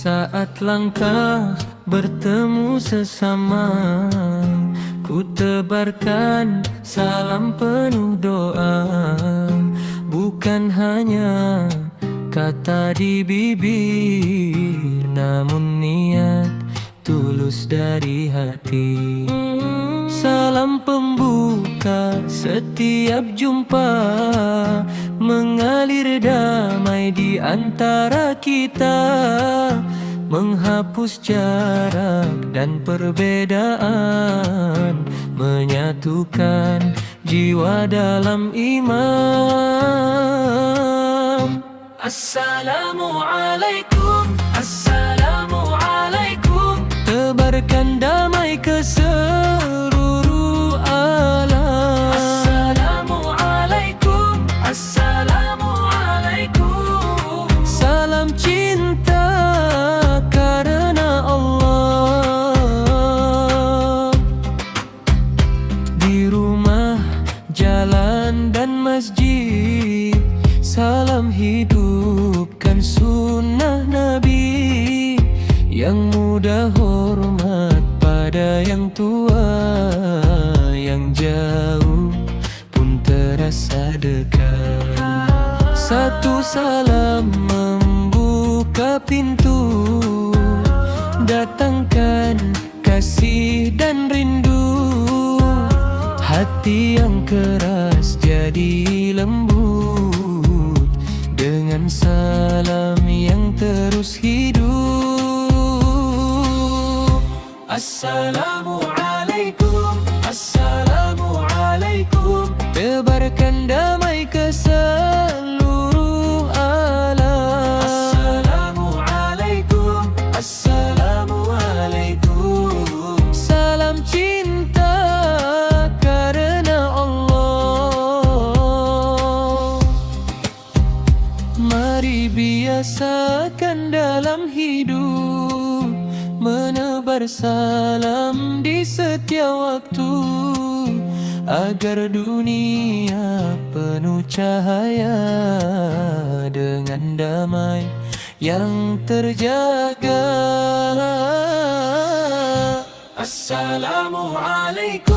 Saat langkah bertemu sesama, ku tebarkan salam penuh doa. Bukan hanya kata di bibir, namun niat tulus dari hati. Salam pembuka setiap jumpa, mengalir damai di antara kita, menghapus jarak dan perbedaan, menyatukan jiwa dalam iman. Assalamualaikum, Assalamualaikum, tebarkan damai ke seluruh alam. Assalamualaikum, Assalamualaikum, salam cinta karena Allah. Di rumah, jalan dan masjid, salam hidupkan sunnah Nabi. Yang muda hormat pada yang tua, yang jauh pun terasa dekat. Satu salam membuka pintu, datangkan kasih dan rindu. Hati yang keras jadi lembut dengan salam yang terus hidup. Assalamualaikum, Assalamualaikum, tebarkan damai ke seluruh alam. Assalamualaikum, Assalamualaikum, salam cinta karena Allah. Mari biasakan dalam hidup menebar salam di setiap waktu, agar dunia penuh cahaya dengan damai yang terjaga. Assalamualaikum.